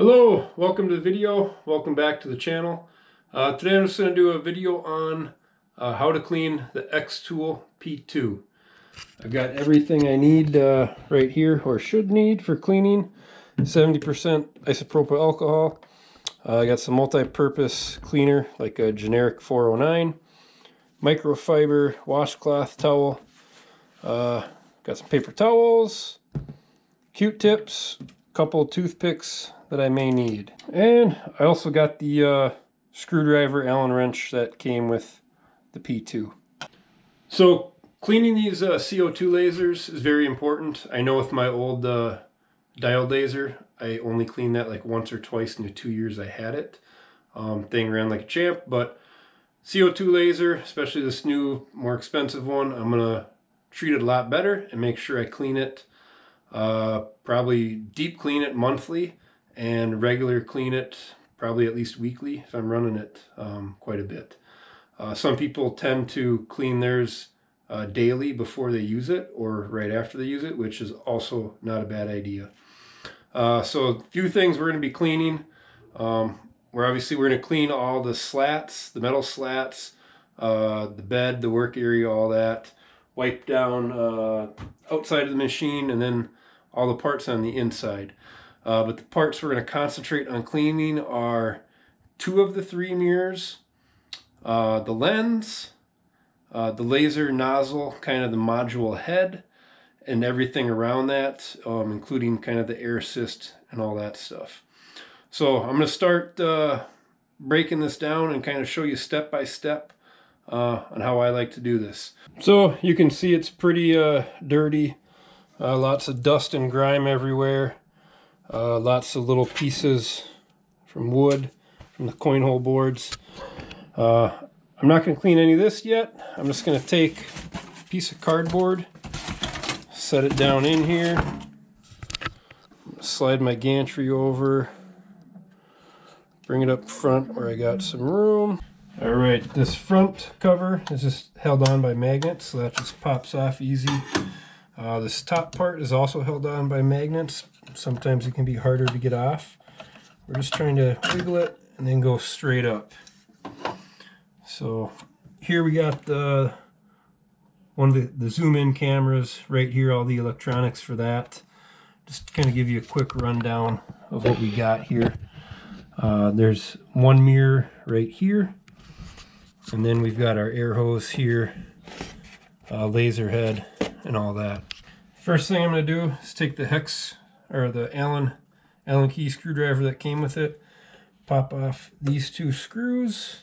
Hello, welcome to the video. Welcome back to the channel. Today I'm just going to do a video on how to clean the xTool P2. I've got everything I need right here, or should need, for cleaning. 70% isopropyl alcohol. I got some multi-purpose cleaner like a generic 409, microfiber washcloth towel, got some paper towels, Q-tips, couple toothpicks that I may need. And I also got the screwdriver Allen wrench that came with the P2. So cleaning these CO2 lasers is very important. I know with my old diode laser, I only cleaned that like once or twice in the 2 years I had it. Thing ran like a champ, but CO2 laser, especially this new, more expensive one, I'm gonna treat it a lot better and make sure I clean it. Probably deep clean it monthly and regular clean it probably at least weekly if I'm running it quite a bit. Some people tend to clean theirs daily before they use it or right after they use it, which is also not a bad idea. So a few things we're going to be cleaning. We're going to clean all the slats, the metal slats, the bed, the work area, all that. Wipe down outside of the machine, and then all the parts on the inside. But the parts we're going to concentrate on cleaning are 2 of the 3 mirrors, the lens, the laser nozzle, kind of the module head, and everything around that, including kind of the air assist and all that stuff. So I'm going to start breaking this down and kind of show you step by step on how I like to do this. So you can see it's pretty dirty. Lots of dust and grime everywhere. Lots of little pieces from wood, from the coin hole boards. I'm not going to clean any of this yet. I'm just going to take a piece of cardboard, set it down in here, slide my gantry over, bring it up front where I got some room. Alright, this front cover is just held on by magnets, so that just pops off easy. This top part is also held on by magnets. Sometimes it can be harder to get off. We're just trying to wiggle it and then go straight up. So here we got one of the zoom in cameras right here, all the electronics for that. Just to kind of give you a quick rundown of what we got here. There's one mirror right here, and then we've got our air hose here, laser head, and all that. First thing I'm going to do is take the the Allen key screwdriver that came with it, pop off these 2 screws,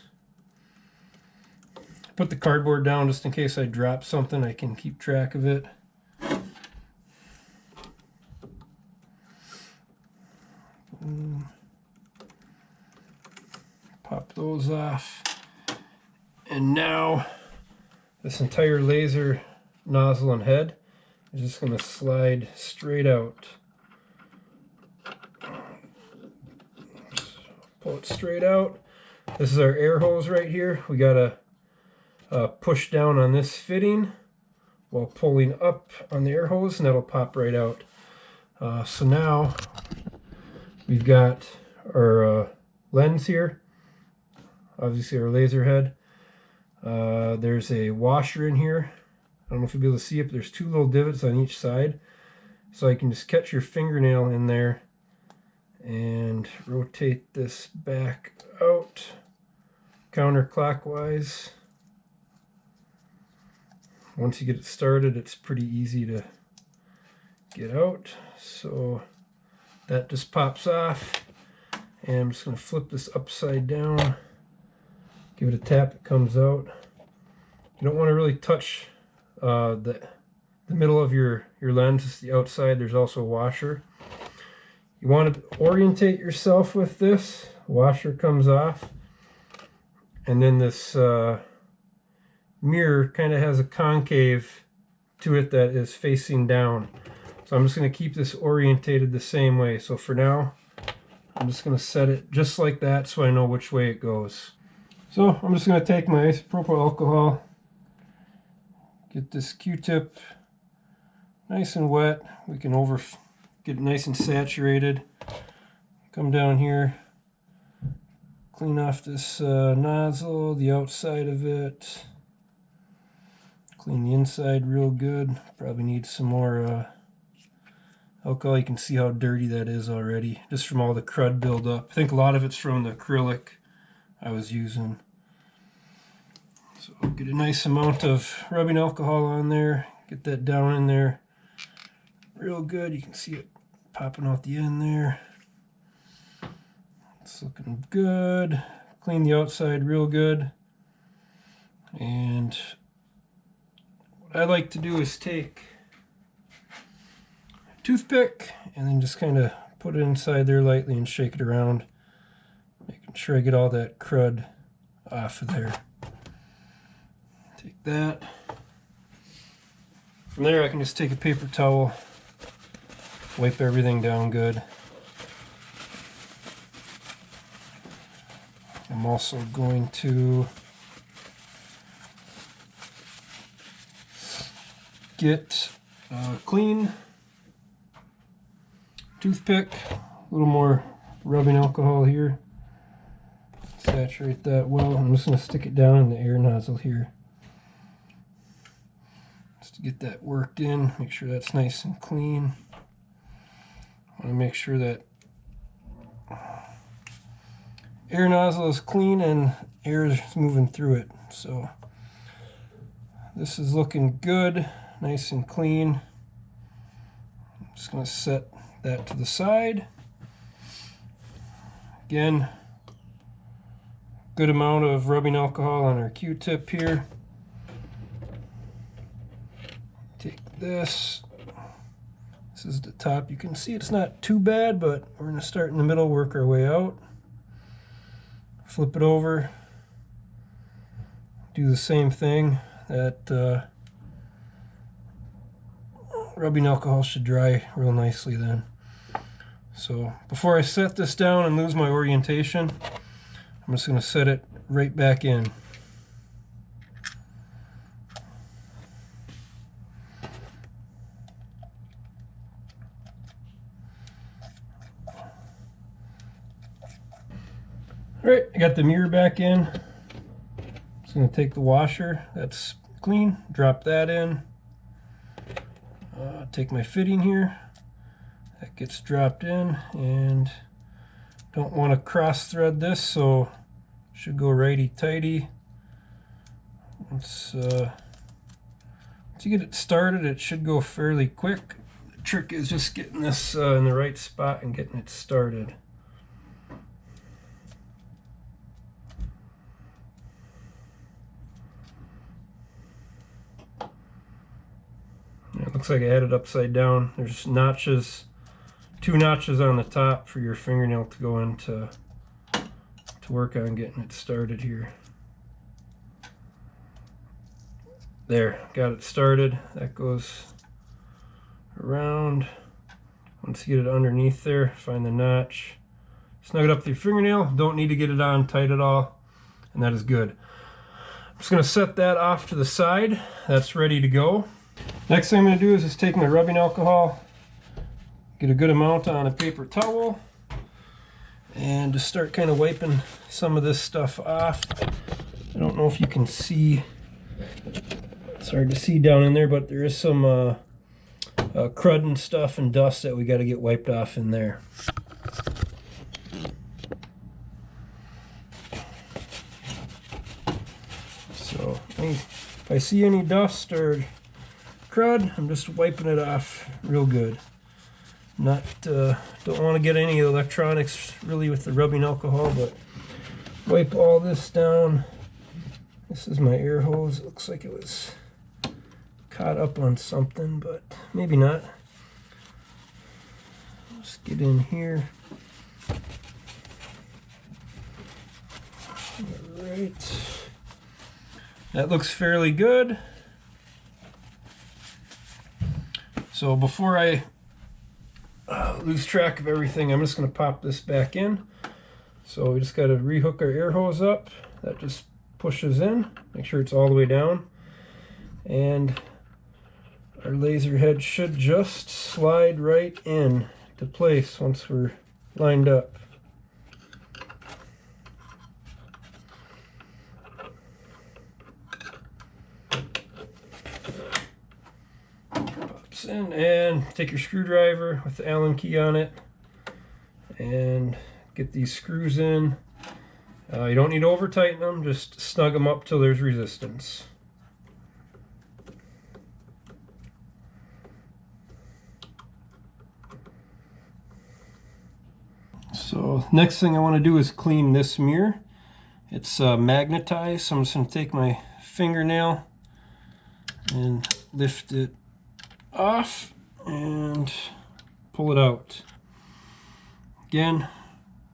put the cardboard down just in case I drop something, I can keep track of it. Pop those off. And now this entire laser nozzle and head is just going to slide straight out. Pull it straight out. This is our air hose right here. We got to push down on this fitting while pulling up on the air hose, and that'll pop right out. So now we've got our lens here, obviously our laser head. There's a washer in here. I don't know if you'll be able to see it, but there's 2 little divots on each side. So I can just catch your fingernail in there and rotate this back out counterclockwise. Once you get it started, it's pretty easy to get out. So that just pops off. And I'm just going to flip this upside down. Give it a tap, it comes out. You don't want to really touch the middle of your lens. It's the outside. There's also a washer. You want to orientate yourself with this. Washer comes off. And then this mirror kind of has a concave to it that is facing down. So I'm just going to keep this orientated the same way. So for now, I'm just going to set it just like that so I know which way it goes. So I'm just going to take my isopropyl alcohol, get this Q-tip nice and wet. We can get it nice and saturated. come down here, clean off this nozzle, the outside of it, clean the inside real good. Probably need some more alcohol. You can see how dirty that is already, just from all the crud buildup. I think a lot of it's from the acrylic I was using. So get a nice amount of rubbing alcohol on there, get that down in there real good. You can see it popping out the end there. It's looking good. Clean the outside real good. And what I like to do is take a toothpick and then just kind of put it inside there lightly and shake it around, making sure I get all that crud off of there. Take that. From there I can just take a paper towel, wipe everything down good. I'm also going to get a clean toothpick, a little more rubbing alcohol here, saturate that well. I'm just going to stick it down in the air nozzle here just to get that worked in, make sure that's nice and clean. I want to make sure that air nozzle is clean and air is moving through it. So this is looking good, nice and clean. I'm just going to set that to the side. Again, good amount of rubbing alcohol on our Q-tip here. Take this. This is the top. You can see it's not too bad, but we're going to start in the middle, work our way out. Flip it over. Do the same thing. That rubbing alcohol should dry real nicely then. So before I set this down and lose my orientation, I'm just going to set it right back in. Alright, I got the mirror back in. Just going to take the washer that's clean, drop that in. Take my fitting here. That gets dropped in, and don't want to cross thread this, so should go righty-tighty. Once you get it started, it should go fairly quick. The trick is just getting this in the right spot and getting it started. It looks like I had it upside down. There's notches, 2 notches on the top for your fingernail to go into to work on getting it started here. There, got it started. That goes around. Once you get it underneath there, find the notch, snug it up with your fingernail. Don't need to get it on tight at all, and that is good. I'm just going to set that off to the side. That's ready to go. Next thing I'm going to do is just take my rubbing alcohol, get a good amount on a paper towel, and just start kind of wiping some of this stuff off. I don't know if you can see, it's hard to see down in there, but there is some crud and stuff and dust that we got to get wiped off in there. So if I see any dust or crud, I'm just wiping it off real good. Don't want to get any electronics really with the rubbing alcohol, but wipe all this down. This is my air hose. It looks like it was caught up on something, but maybe not. Let's get in here. All right. That looks fairly good. So before I lose track of everything, I'm just going to pop this back in. So we just got to rehook our air hose up. That just pushes in. Make sure it's all the way down. And our laser head should just slide right in to place once we're lined up. in and take your screwdriver with the Allen key on it and get these screws in. You don't need to over tighten them, just snug them up till there's resistance. So next thing I want to do is clean this mirror. It's magnetized, so I'm just going to take my fingernail and lift it off and pull it out. Again,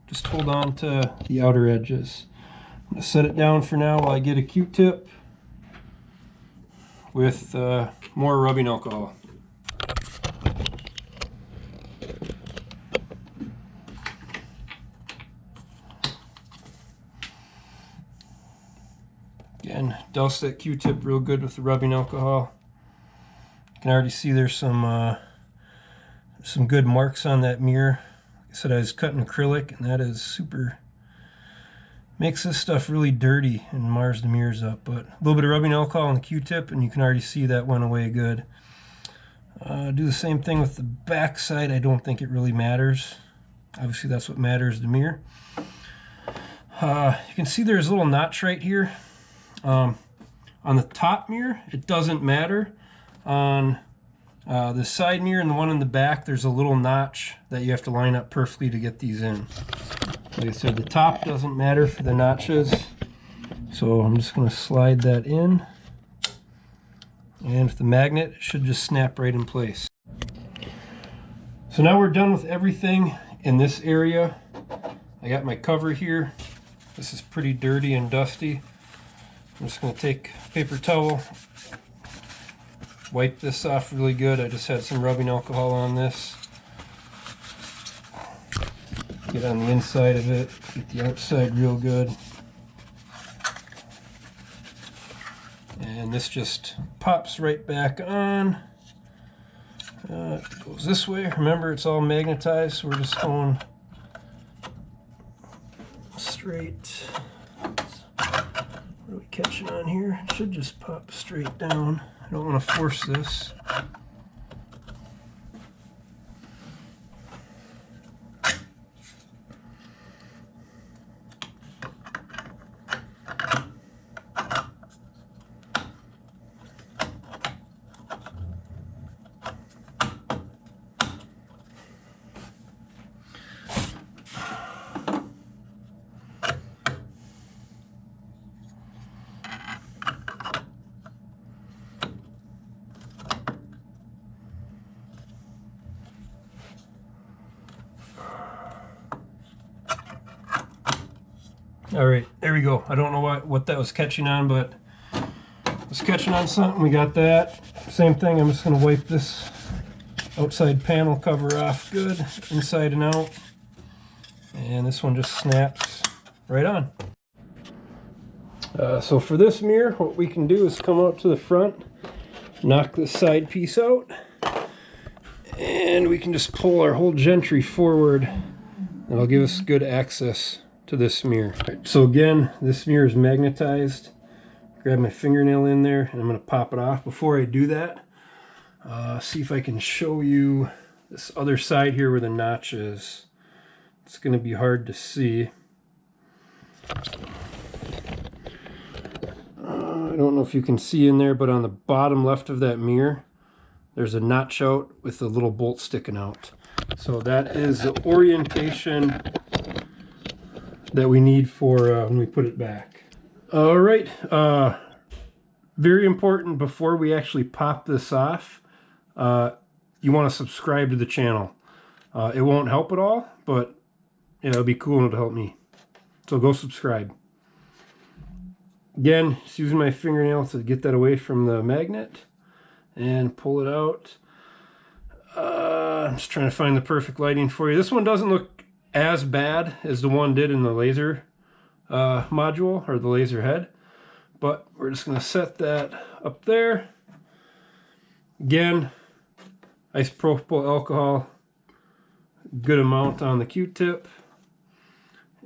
just hold on to the outer edges. I'm going to set it down for now while I get a Q-tip with more rubbing alcohol. Again, douse that Q-tip real good with the rubbing alcohol. You can already see there's some good marks on that mirror. Like I said, I was cutting acrylic, and that is super, makes this stuff really dirty and mars the mirrors up. But a little bit of rubbing alcohol on the Q-tip, and you can already see that went away good. Do the same thing with the back side. I don't think it really matters. Obviously, that's what matters, the mirror. You can see there's a little notch right here. On the top mirror, it doesn't matter. On the side mirror and the one in the back, there's a little notch that you have to line up perfectly to get these in. Like I said, the top doesn't matter for the notches. So I'm just going to slide that in. And with the magnet, it should just snap right in place. So now we're done with everything in this area. I got my cover here. This is pretty dirty and dusty. I'm just going to take a paper towel, wipe this off really good. I just had some rubbing alcohol on this. Get on the inside of it, get the outside real good. And this just pops right back on. It goes this way. Remember, it's all magnetized, so we're just going straight. What are we catching on here? It should just pop straight down. I don't want to force this. All right, there we go. I don't know what that was catching on, but it was catching on something. We got that. Same thing, I'm just going to wipe this outside panel cover off good, inside and out. And this one just snaps right on. So for this mirror, what we can do is come out to the front, knock this side piece out, and we can just pull our whole gentry forward. That'll give us good access to this mirror. Right, so again, this mirror is magnetized. Grab my fingernail in there and I'm going to pop it off. Before I do that, see if I can show you this other side here where the notch is. It's going to be hard to see. I don't know if you can see in there, but on the bottom left of that mirror, there's a notch out with a little bolt sticking out. So that is the orientation that we need for when we put it back. All right, very important before we actually pop this off, you want to subscribe to the channel. It won't help at all, but it'll be cool and it'll help me. So go subscribe. Again, just using my fingernail to get that away from the magnet and pull it out. I'm just trying to find the perfect lighting for you. This one doesn't look as bad as the one did in the laser module or the laser head, but we're just going to set that up there. Again, isopropyl alcohol, good amount on the Q-tip,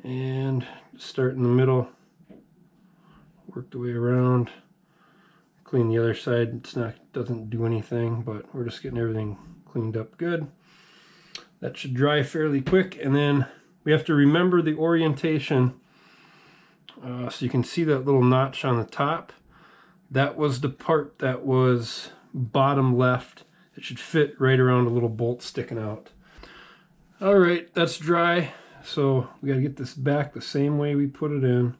and start in the middle, work the way around, clean the other side. Doesn't do anything, but we're just getting everything cleaned up good. That should dry fairly quick, and then we have to remember the orientation. So you can see that little notch on the top. That was the part that was bottom left. It should fit right around a little bolt sticking out. All right, that's dry. So we got to get this back the same way we put it in.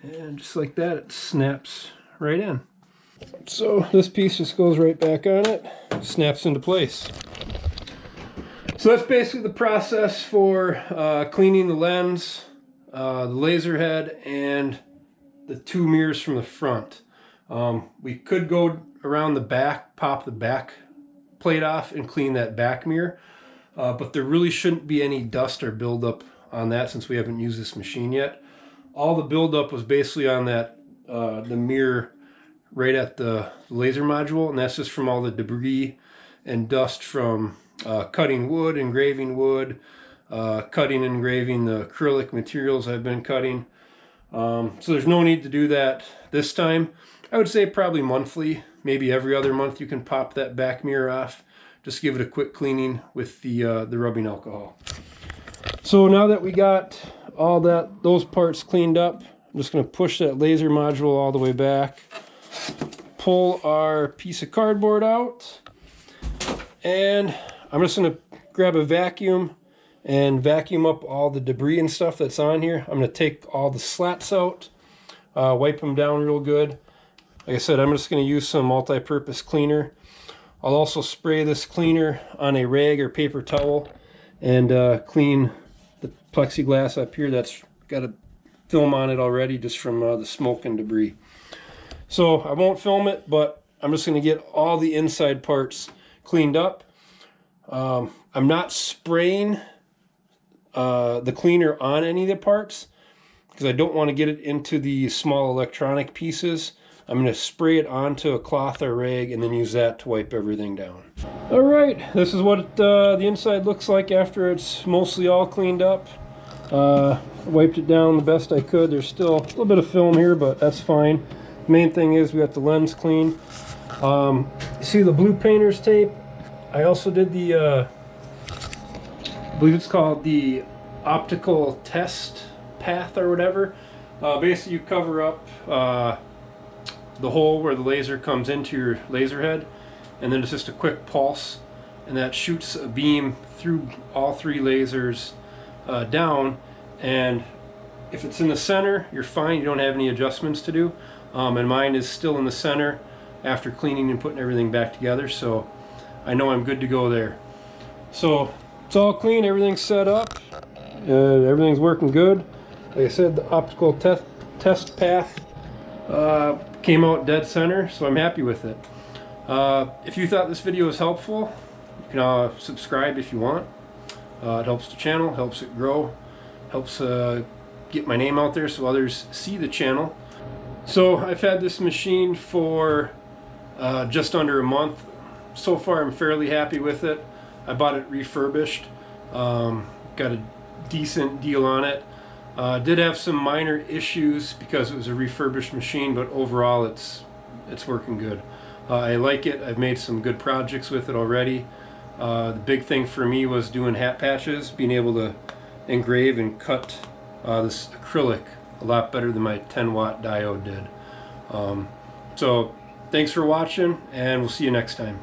And just like that, it snaps right in. So this piece just goes right back on it, snaps into place. So that's basically the process for cleaning the lens, the laser head, and the two mirrors from the front. We could go around the back, pop the back plate off, and clean that back mirror, but there really shouldn't be any dust or buildup on that since we haven't used this machine yet. All the buildup was basically on that the mirror right at the laser module, and that's just from all the debris and dust from cutting wood, engraving wood, cutting and engraving the acrylic materials I've been cutting. So there's no need to do that this time. I would say probably monthly, maybe every other month you can pop that back mirror off. Just give it a quick cleaning with the rubbing alcohol. So now that we got all those parts cleaned up, I'm just going to push that laser module all the way back, pull our piece of cardboard out, and I'm just going to grab a vacuum and vacuum up all the debris and stuff that's on here. I'm going to take all the slats out, wipe them down real good. Like I said, I'm just going to use some multi-purpose cleaner. I'll also spray this cleaner on a rag or paper towel and clean the plexiglass up here that's got a film on it already just from the smoke and debris. So I won't film it, but I'm just going to get all the inside parts cleaned up. I'm not spraying the cleaner on any of the parts because I don't want to get it into the small electronic pieces. I'm going to spray it onto a cloth or rag and then use that to wipe everything down. All right, this is what the inside looks like after it's mostly all cleaned up. Wiped it down the best I could. There's still a little bit of film here, but that's fine. The main thing is we got the lens clean. You see the blue painter's tape? I also did the, I believe it's called the optical test path or whatever. Basically you cover up the hole where the laser comes into your laser head, and then it's just a quick pulse, and that shoots a beam through all three lasers down, and if it's in the center, you're fine. You don't have any adjustments to do, and mine is still in the center after cleaning and putting everything back together, so I know I'm good to go there. So it's all clean, everything's set up, everything's working good. Like I said, the optical test path came out dead center, so I'm happy with it. If you thought this video was helpful, you can subscribe if you want. It helps the channel, helps it grow, helps get my name out there so others see the channel. So I've had this machine for just under a month. So far I'm fairly happy with it. I bought it refurbished, got a decent deal on it. Did have some minor issues because it was a refurbished machine, but overall it's working good. I like it. I've made some good projects with it already. The big thing for me was doing hat patches, being able to engrave and cut this acrylic a lot better than my 10-watt diode did. So thanks for watching, and we'll see you next time.